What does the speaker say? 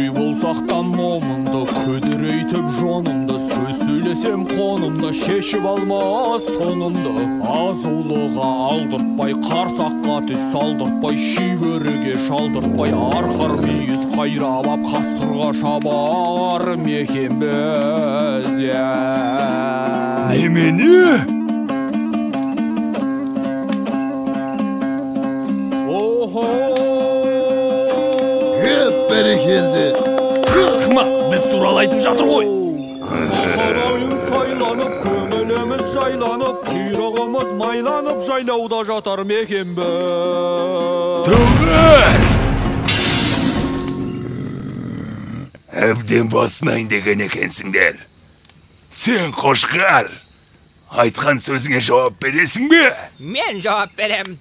Ой болсақтан момынды көдірейтіп жонымды, сөз сөйлесем қонымды, шешіп алмас тонымды. Азулыға алдыртпай, қарсаққа түс салдыртпай, шибөріге шалдыртпай, арқар мейіз қайрап ап қасқырға шабар мекен біз. Немені? Бәрекелді. Қыма, біз туралы айтып жатыр ғой. Сахарайын сайланып, көңіліміз жайланып, құйрығымыз майланып, жайлауда жатар мекен біз. Туғар! Әбден басынайын деген екенсіңдер. Сен қошқар, айтқан сөзіңе жауап бересің бе? Мен жауап берем.